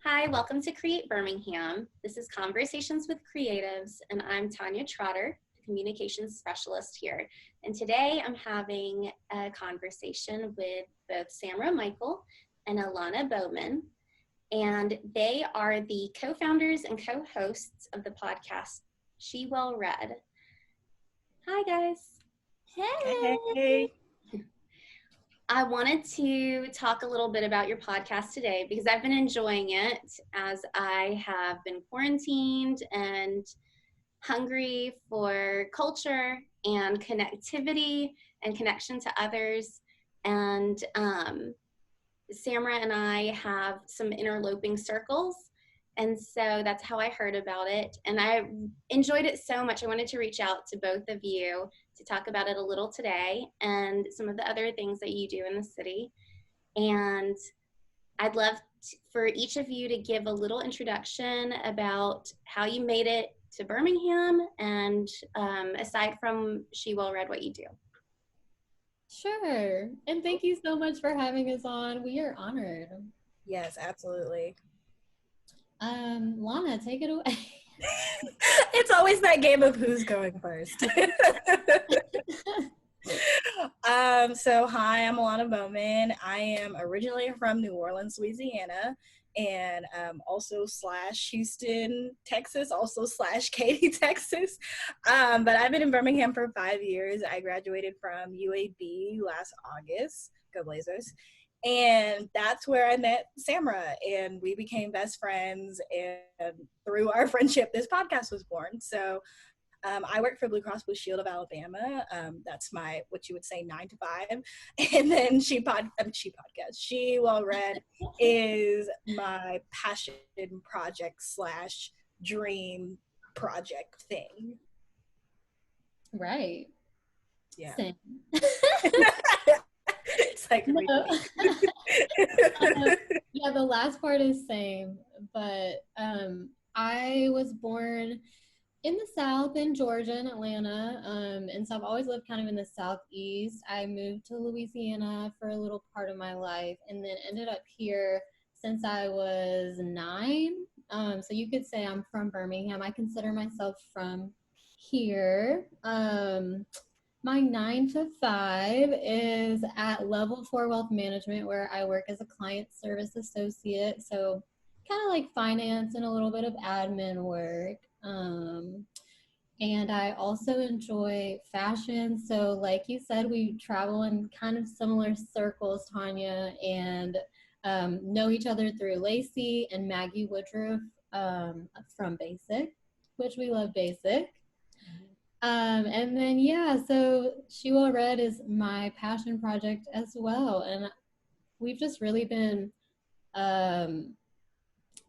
Hi, welcome to Create Birmingham. This is Conversations with Creatives, and I'm Tanya Trotter, the communications specialist here. And today I'm having a conversation with both Samra Michael and Alana Baumann, and they are the co-founders and co-hosts of the podcast She Well Read. Hi, guys. Hey. I wanted to talk a little bit about your podcast today because I've been enjoying it as I have been quarantined and hungry for culture and connectivity and connection to others. And Samra and I have some interloping circles. And so that's how I heard about it. And I enjoyed it so much. I wanted to reach out to both of you to talk about it a little today and some of the other things that you do in the city. And I'd love for each of you to give a little introduction about how you made it to Birmingham and aside from She Well Read, what you do. Sure. And thank you so much for having us on. We are honored. Yes, absolutely. Lana, take it away. It's always that game of who's going first. So hi, I'm Alana Baumann. I am originally from New Orleans, Louisiana, and also / Houston, Texas, also / Katy, Texas. But I've been in Birmingham for 5 years. I graduated from UAB last August. Go Blazers. And that's where I met Samra, and we became best friends, and through our friendship, this podcast was born. So I work for Blue Cross Blue Shield of Alabama. That's my, what you would say, 9 to 5. And then She Well Read is my passion project / dream project thing. Right. Yeah. Same. It's like no. Yeah, the last part is same. But I was born in the South, in Georgia, in Atlanta, and so I've always lived kind of in the Southeast. I moved to Louisiana for a little part of my life and then ended up here since I was 9. So you could say I'm from Birmingham. I consider myself from here. My 9 to 5 is at Level 4 Wealth Management, where I work as a client service associate. So kind of like finance and a little bit of admin work. And I also enjoy fashion. So like you said, we travel in kind of similar circles, Tanya, and know each other through Lacey and Maggie Woodruff from Basic, which we love Basic. And then, yeah, so She Well Read is my passion project as well. And we've just really been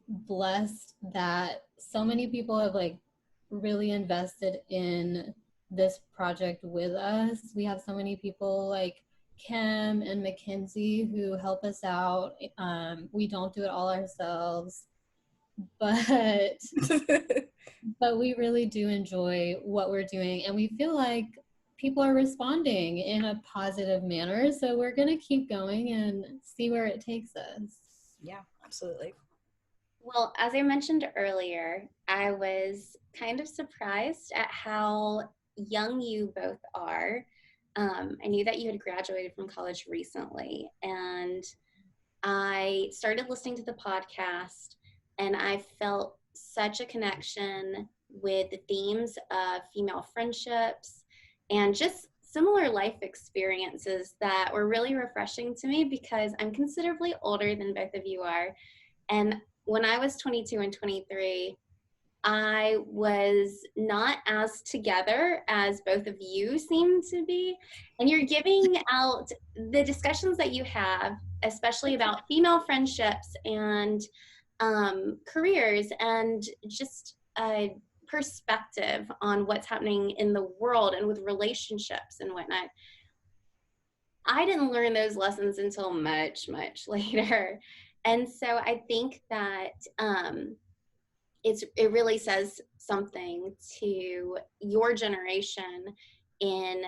blessed that so many people have like really invested in this project with us. We have so many people like Kim and Mackenzie who help us out. We don't do it all ourselves, but we really do enjoy what we're doing, and we feel like people are responding in a positive manner. So we're going to keep going and see where it takes us. Yeah, absolutely. Well, as I mentioned earlier, I was kind of surprised at how young you both are. I knew that you had graduated from college recently, and I started listening to the podcast, and I felt such a connection with the themes of female friendships and just similar life experiences that were really refreshing to me because I'm considerably older than both of you are. And when I was 22 and 23, I was not as together as both of you seem to be. And you're giving out the discussions that you have, especially about female friendships and careers and just a perspective on what's happening in the world and with relationships and whatnot. I didn't learn those lessons until much, much later. And so I think that it really says something to your generation in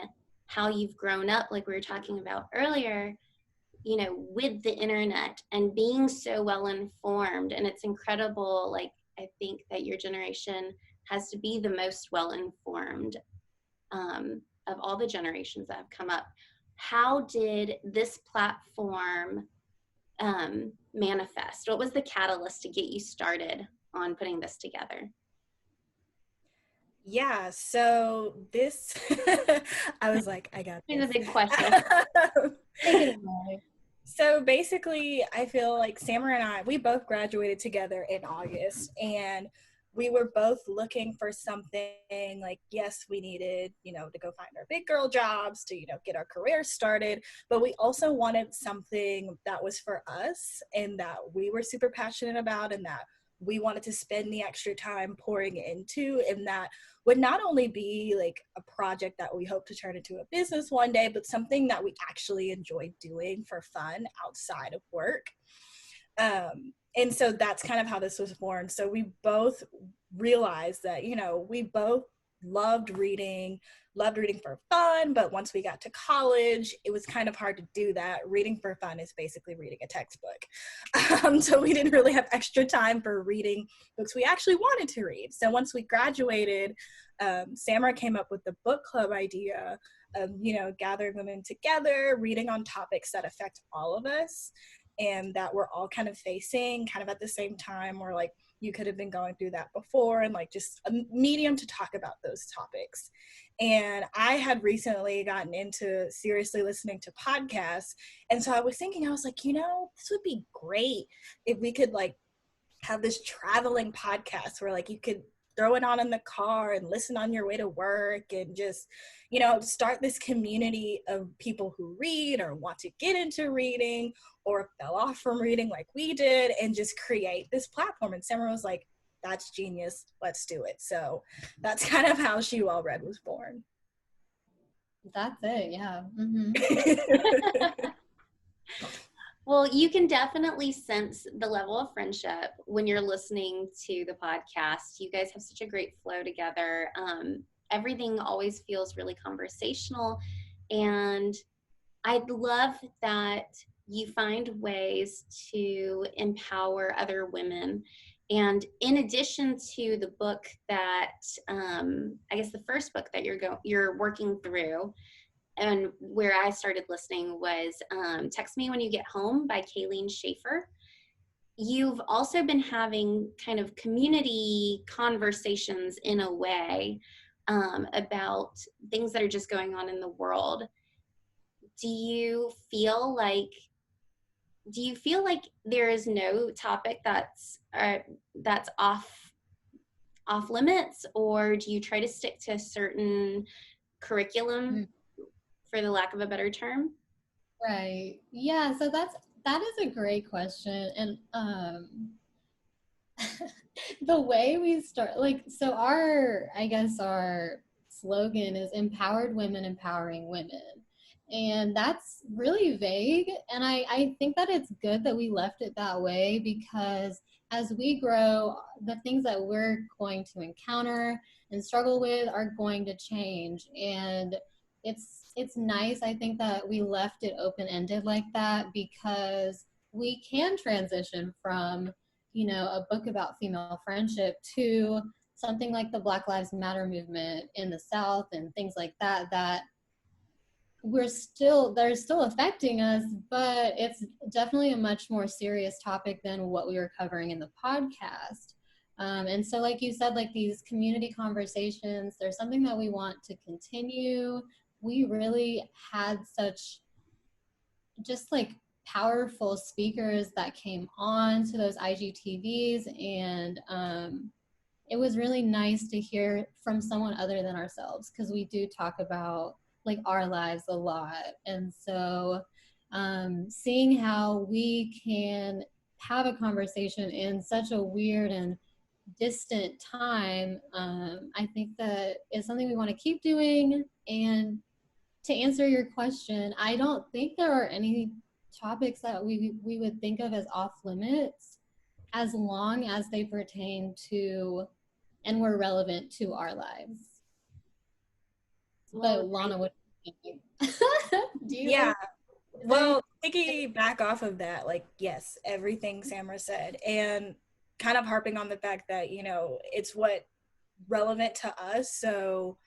how you've grown up, like we were talking about earlier, with the internet and being so well informed. And it's incredible. Like, I think that your generation has to be the most well informed of all the generations that have come up. How did this platform manifest? What was the catalyst to get you started on putting this together? Yeah, so this, I was like, I got It's a this. big question. Take it away. So basically, I feel like Samra and I, we both graduated together in August, and we were both looking for something like, yes, we needed, to go find our big girl jobs to, get our career started, but we also wanted something that was for us and that we were super passionate about and that we wanted to spend the extra time pouring into, and that would not only be like a project that we hope to turn into a business one day, but something that we actually enjoy doing for fun outside of work. And so that's kind of how this was born. So we both realized that, we both loved reading for fun, but once we got to college, it was kind of hard to do that. Reading for fun is basically reading a textbook. So we didn't really have extra time for reading books we actually wanted to read. So once we graduated, Samra came up with the book club idea of, gathering women together, reading on topics that affect all of us and that we're all kind of facing kind of at the same time, or like you could have been going through that before, and like just a medium to talk about those topics. And I had recently gotten into seriously listening to podcasts. And so I was thinking, I was like, this would be great if we could like have this traveling podcast where like you could throw it on in the car and listen on your way to work and just, start this community of people who read or want to get into reading or fell off from reading like we did, and just create this platform. And Samara was like, that's genius, let's do it. So that's kind of how She Well Read was born. That's it, yeah. Mm-hmm. Well, you can definitely sense the level of friendship when you're listening to the podcast. You guys have such a great flow together. Everything always feels really conversational. And I love that you find ways to empower other women. And in addition to the book that, I guess the first book that you're working through, and where I started listening was Text Me When You Get Home by Kayleen Schaefer. You've also been having kind of community conversations in a way about things that are just going on in the world. Do you feel like there is no topic that's off limits, or do you try to stick to a certain curriculum, for the lack of a better term? Right. Yeah, so that is a great question. And the way we start, like, so our slogan is empowered women empowering women. And that's really vague. And I think that it's good that we left it that way, because as we grow, the things that we're going to encounter and struggle with are going to change. And it's nice, I think, that we left it open-ended like that, because we can transition from, a book about female friendship to something like the Black Lives Matter movement in the South and things like that, that they're still affecting us, but it's definitely a much more serious topic than what we were covering in the podcast. And so, like you said, like these community conversations, there's something that we want to continue. We really had such just like powerful speakers that came on to those IGTVs, and it was really nice to hear from someone other than ourselves, because we do talk about like our lives a lot. And so seeing how we can have a conversation in such a weird and distant time, I think that is something we want to keep doing. And to answer your question, I don't think there are any topics that we would think of as off limits, as long as they pertain to and were relevant to our lives. Well, but Lana, what do you think? Yeah. Well, piggyback off of that, like, yes, everything Samra said, and kind of harping on the fact that, you know, it's what relevant to us. So,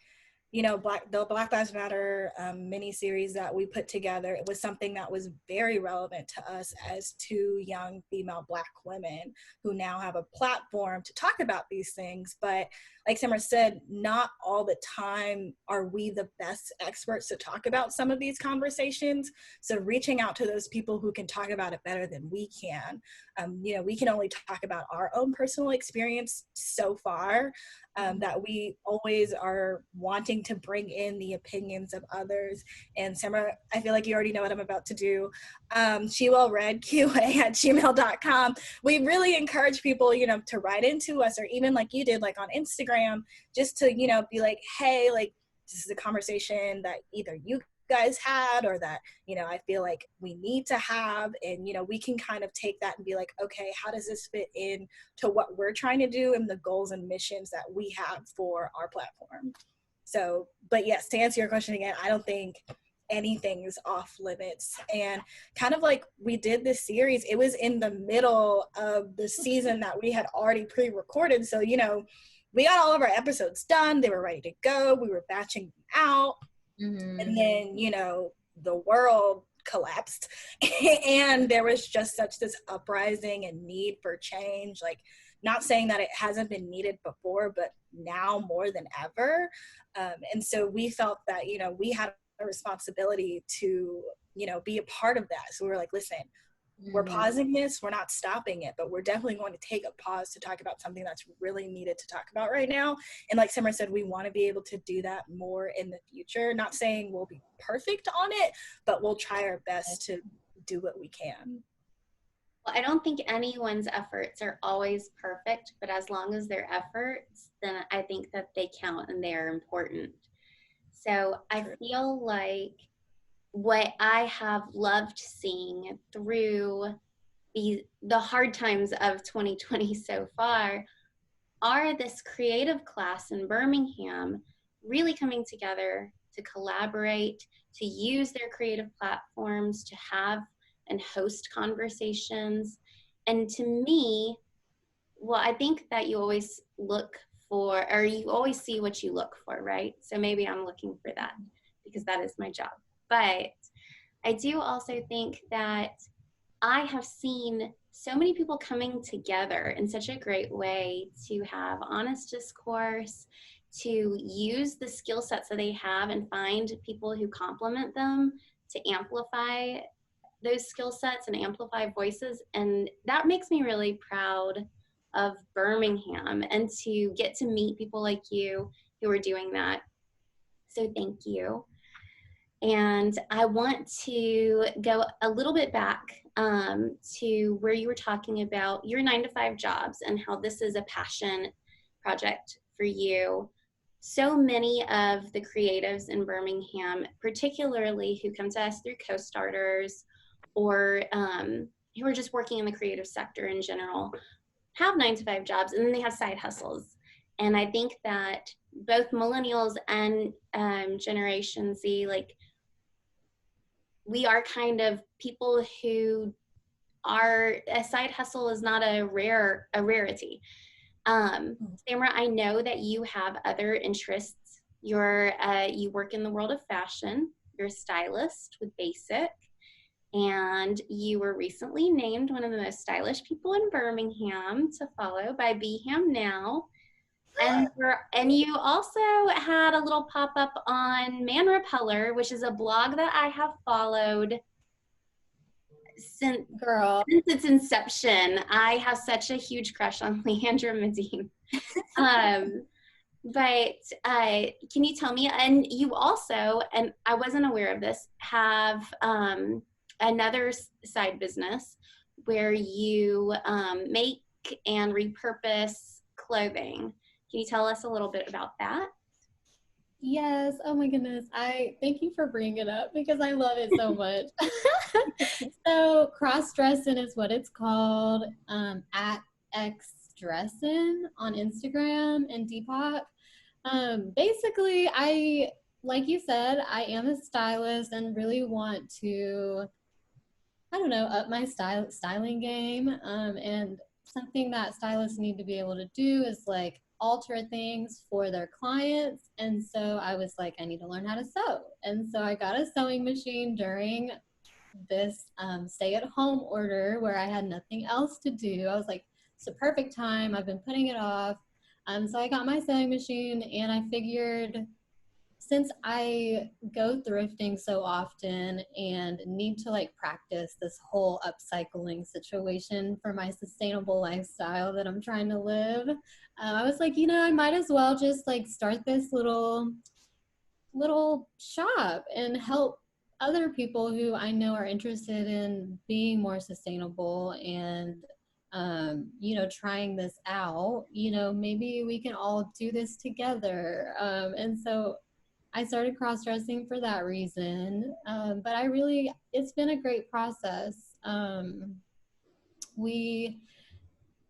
you know, the Black Lives Matter mini series that we put together, it was something that was very relevant to us as two young female Black women who now have a platform to talk about these things. But like Samara said, not all the time are we the best experts to talk about some of these conversations. So reaching out to those people who can talk about it better than we can. You know, we can only talk about our own personal experience so far. That we always are wanting to bring in the opinions of others. And Samara, I feel like you already know what I'm about to do. SheWellReadQA@gmail.com. We really encourage people, you know, to write into us, or even like you did, like on Instagram, just to, you know, be like, hey, like, this is a conversation that either you guys had or that, you know, I feel like we need to have. And, you know, we can kind of take that and be like, okay, how does this fit in to what we're trying to do and the goals and missions that we have for our platform? So, but yes, to answer your question again, I don't think anything is off limits. And kind of like we did this series, it was in the middle of the season that we had already pre-recorded. So, you know, we got all of our episodes done. They were ready to go. We were batching them out. And then, you know, the world collapsed and there was just such this uprising and need for change. Like, not saying that it hasn't been needed before, but now more than ever. And so we felt that, you know, we had a responsibility to, you know, be a part of that. So we were like, listen, we're pausing this, we're not stopping it, but we're definitely going to take a pause to talk about something that's really needed to talk about right now. And like Samara said, we want to be able to do that more in the future. Not saying we'll be perfect on it, but we'll try our best to do what we can. Well, I don't think anyone's efforts are always perfect, but as long as they're efforts, then I think that they count and they are important. So I feel like what I have loved seeing through the hard times of 2020 so far are this creative class in Birmingham really coming together to collaborate, to use their creative platforms to have and host conversations. And to me, well, I think that you always look for, or you always see what you look for, right? So maybe I'm looking for that because that is my job. But I do also think that I have seen so many people coming together in such a great way to have honest discourse, to use the skill sets that they have and find people who complement them to amplify those skill sets and amplify voices. And that makes me really proud of Birmingham and to get to meet people like you who are doing that. So thank you. And I want to go a little bit back to where you were talking about your 9-to-5 jobs and how this is a passion project for you. So many of the creatives in Birmingham, particularly who come to us through co-starters or who are just working in the creative sector in general, have 9-to-5 jobs and then they have side hustles. And I think that both millennials and Generation Z, like, we are kind of people who are, a side hustle is not a rarity. Samra, I know that you have other interests. You work in the world of fashion. You're a stylist with Basic, and you were recently named one of the most stylish people in Birmingham to follow by Beham Now. And you also had a little pop-up on Man Repeller, which is a blog that I have followed since its inception. I have such a huge crush on Leandra Medine. But can you tell me, and you also, and I wasn't aware of this, have another side business where you make and repurpose clothing. Can you tell us a little bit about that? Yes. Oh my goodness. I thank you for bringing it up because I love it so much. So XDressin is what it's called, at XDressin on Instagram and Depop. Basically, like you said, I am a stylist and really want to I don't know, up my styling game. And something that stylists need to be able to do is like alter things for their clients. And so I was like, I need to learn how to sew. And so I got a sewing machine during this stay at home order where I had nothing else to do. I was like, it's the perfect time. I've been putting it off. So I got my sewing machine and I figured since I go thrifting so often and need to like practice this whole upcycling situation for my sustainable lifestyle that I'm trying to live, I was like, I might as well just like start this little shop and help other people who I know are interested in being more sustainable and trying this out. Maybe we can all do this together. And so I started cross dressing for that reason. But it's been a great process. We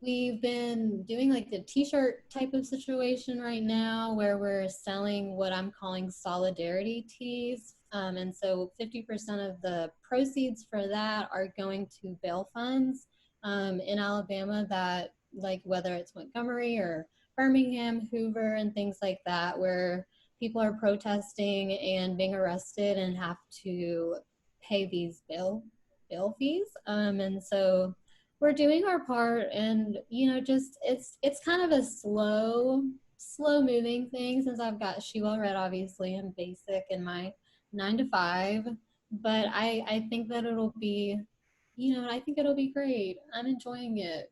We've been doing like the t-shirt type of situation right now where we're selling what I'm calling solidarity tees. And so 50% of the proceeds for that are going to bail funds in Alabama that, like, whether it's Montgomery or Birmingham, Hoover, and things like that, where people are protesting and being arrested and have to pay these bail fees. And so we're doing our part, and just it's kind of a slow moving thing since I've got She Well Read obviously and basic in my 9 to 5, but I think that it'll be I think it'll be great. I'm enjoying it.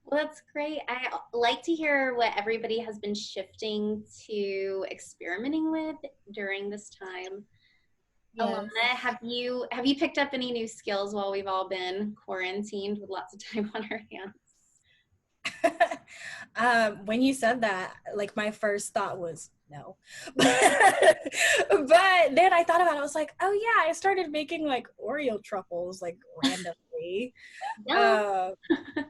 Well, that's great. I like to hear what everybody has been shifting to experimenting with during this time. Alana, Yes. have you picked up any new skills while we've all been quarantined with lots of time on our hands? When you said that, like my first thought was no. But then I thought about it, I was like, oh yeah, I started making like Oreo truffles like randomly. No. Uh,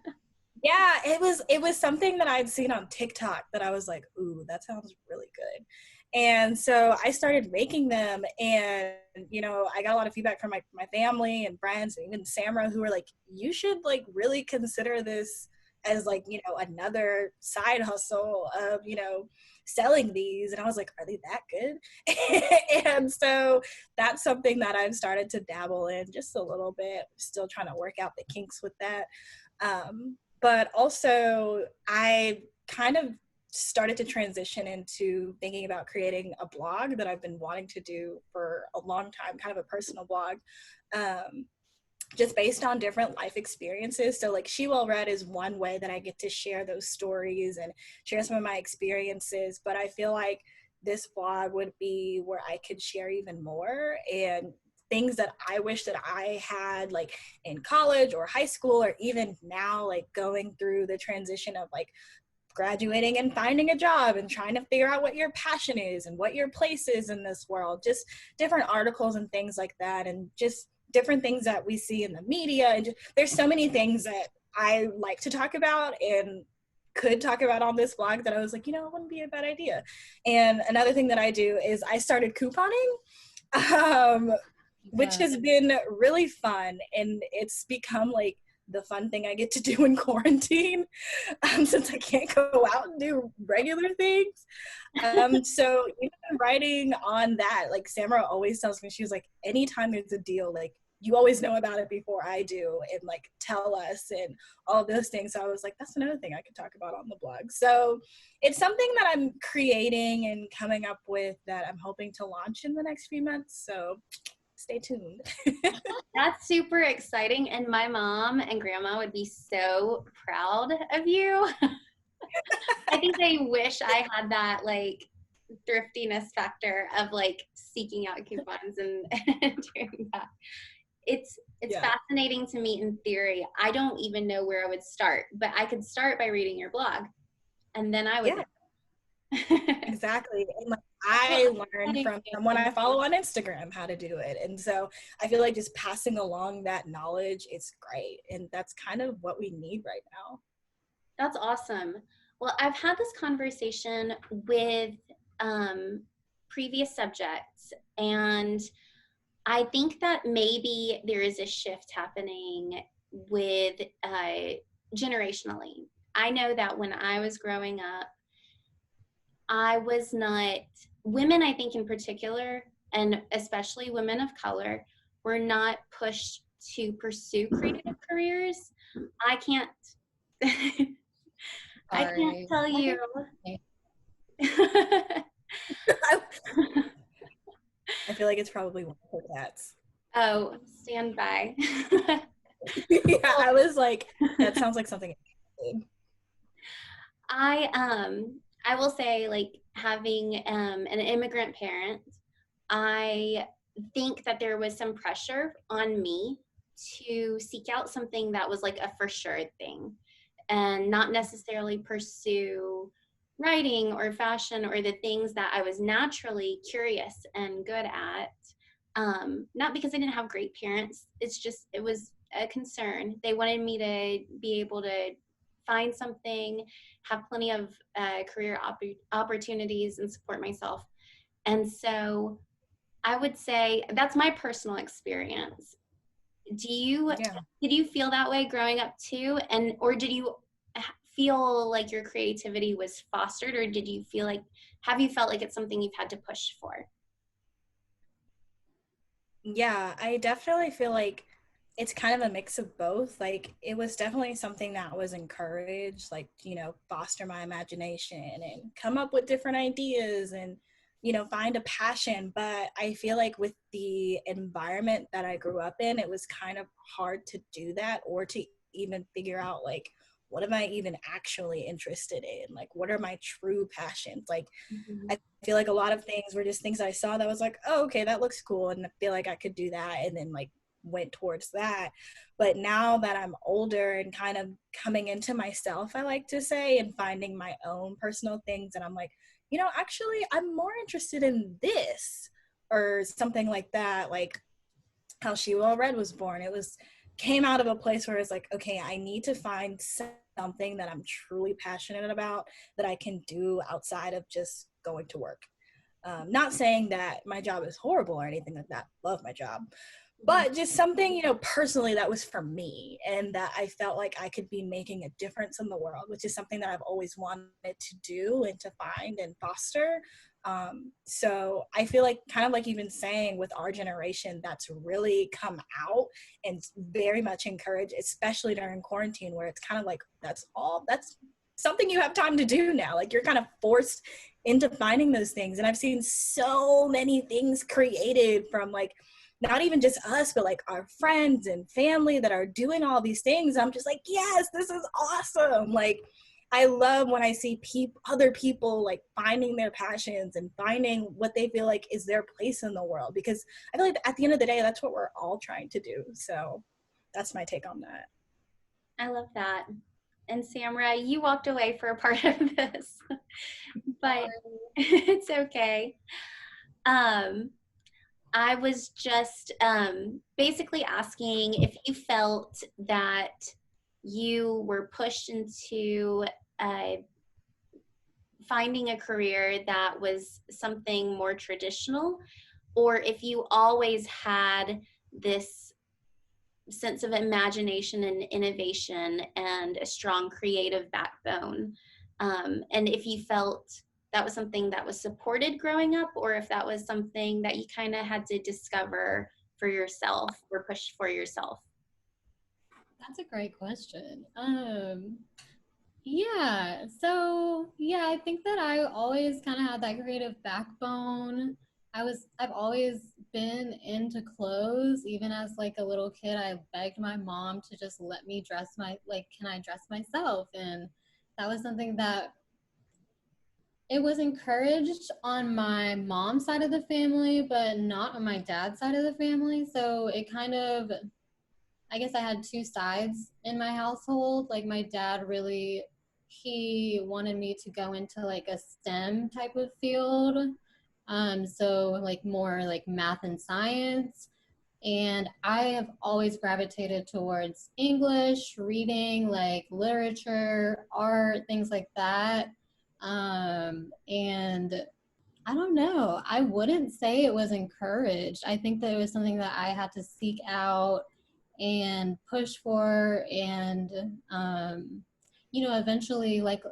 yeah, it was something that I'd seen on TikTok that I was like, ooh, that sounds really good. And so I started making them, and I got a lot of feedback from my family and friends and even Samra, who were like, you should like really consider this as like, another side hustle of, selling these. And I was like, are they that good? And so that's something that I've started to dabble in just a little bit, still trying to work out the kinks with that. But also I kind of started to transition into thinking about creating a blog that I've been wanting to do for a long time, kind of a personal blog, just based on different life experiences. So like She Well Read is one way that I get to share those stories and share some of my experiences, but I feel like this blog would be where I could share even more, and things that I wish that I had like in college or high school, or even now like going through the transition of like graduating and finding a job and trying to figure out what your passion is and what your place is in this world. Just different articles and things like that, and just different things that we see in the media. And there's so many things that I like to talk about and could talk about on this blog that I was like, it wouldn't be a bad idea. And another thing that I do is I started couponing, which Yeah. has been really fun, and it's become like the fun thing I get to do in quarantine, since I can't go out and do regular things. So even writing on that, like Samra always tells me, she was like, anytime there's a deal, like you always know about it before I do, and like tell us and all those things. So I was like, that's another thing I could talk about on the blog. So it's something that I'm creating and coming up with that I'm hoping to launch in the next few months. So stay tuned. That's super exciting. And my mom and grandma would be so proud of you. I think they wish I had that like thriftiness factor of like seeking out coupons and, and doing that. It's Yeah. fascinating to me in theory. I don't even know where I would start, but I could start by reading your blog, and then I would Yeah. know. Exactly. And like Well, I I'm learned getting from it. someone I follow on Instagram how to do it. And so I feel like just passing along that knowledge, it's great. And that's kind of what we need right now. That's awesome. Well, I've had this conversation with previous subjects, and I think that maybe there is a shift happening with generationally. I know that when I was growing up, I was not, women, I think in particular, and especially women of color, were not pushed to pursue creative careers. I can't, I can't Sorry. tell I you. think I feel like it's probably one of her cats. Oh, stand by. Yeah, I was like, that sounds like something. I will say, like, having an immigrant parent, I think that there was some pressure on me to seek out something that was like a for sure thing and not necessarily pursue writing or fashion or the things that I was naturally curious and good at. Not because I didn't have great parents, it's just, it was a concern. They wanted me to be able to find something, have plenty of career opportunities, and support myself. And so I would say that's my personal experience. Do you Yeah. did you feel that way growing up too? And or did you feel like your creativity was fostered, or did you feel like, have you felt like it's something you've had to push for? Yeah, I definitely feel like it's kind of a mix of both. Like, it was definitely something that was encouraged, like, foster my imagination and come up with different ideas and, find a passion. But I feel like with the environment that I grew up in, it was kind of hard to do that or to even figure out, like, what am I even actually interested in? Like, what are my true passions? Like, Mhm. I feel like a lot of things were just things I saw that was like, oh, okay, that looks cool. And I feel like I could do that. And then like went towards that. But now that I'm older and kind of coming into myself, I like to say, and finding my own personal things. And I'm like, actually, I'm more interested in this or something like that. Like how She Will Red was born. It was came out of a place where it's like, okay, I need to find something that I'm truly passionate about that I can do outside of just going to work. Not saying that my job is horrible or anything like that. Love my job. But just something, personally that was for me and that I felt like I could be making a difference in the world, which is something that I've always wanted to do and to find and foster. So I feel like, kind of like you've been saying, with our generation, that's really come out and very much encouraged, especially during quarantine, where it's kind of like, that's something you have time to do now. Like, you're kind of forced into finding those things. And I've seen so many things created from, like, not even just us, but like our friends and family that are doing all these things. I'm just like, yes, this is awesome. Like, I love when I see other people like finding their passions and finding what they feel like is their place in the world, because I feel like at the end of the day, that's what we're all trying to do. So that's my take on that. I love that. And Samra, you walked away for a part of this, but it's okay. Um, I was just basically asking if you felt that you were pushed into uh, finding a career that was something more traditional, or if you always had this sense of imagination and innovation and a strong creative backbone. And if you felt that was something that was supported growing up, or if that was something that you kind of had to discover for yourself or push for yourself. that's a great question. Yeah, so yeah, I think that I always kind of had that creative backbone. I've always been into clothes. Even as like a little kid, I begged my mom to just let me can I dress myself? And that was something that it was encouraged on my mom's side of the family, but not on my dad's side of the family. So it kind of, I guess I had two sides in my household. Like my dad really, he wanted me to go into like a STEM type of field. So like more like math and science. And I have always gravitated towards English, reading, like literature, art, things like that. And I don't know. I wouldn't say it was encouraged. I think that it was something that I had to seek out and push for, and eventually, like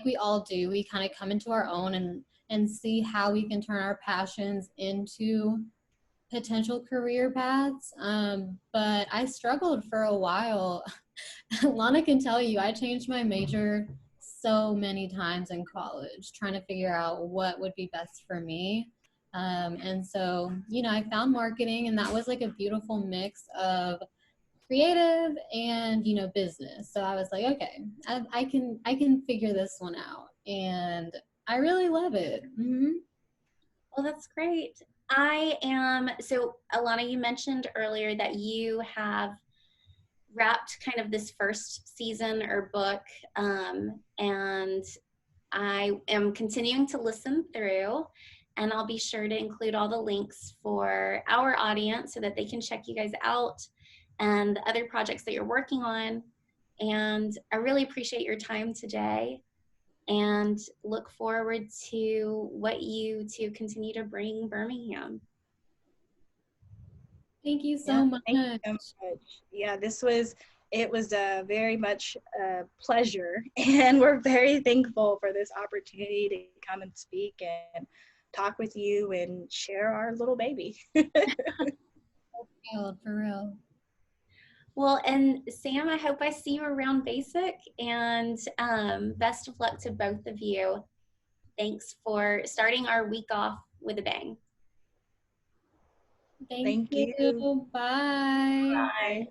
we all do, we kind of come into our own and see how we can turn our passions into potential career paths. But I struggled for a while. Lana can tell you, I changed my major so many times in college, trying to figure out what would be best for me. And so, I found marketing, and that was like a beautiful mix of creative and business. So I was like, okay, I can figure this one out, and I really love it. Well, that's great. So Alana, you mentioned earlier that you have wrapped kind of this first season or book, and I am continuing to listen through, and I'll be sure to include all the links for our audience so that they can check you guys out and the other projects that you're working on. And I really appreciate your time today and look forward to what you two continue to bring Birmingham. Thank you Yeah, so much. thank you so much. Yeah, it was a very much a pleasure, and we're very thankful for this opportunity to come and speak and talk with you and share our little baby. For real. Well, and Sam, I hope I see you around Basic, and best of luck to both of you. Thanks for starting our week off with a bang. Thank Thank you. you. Bye. Bye.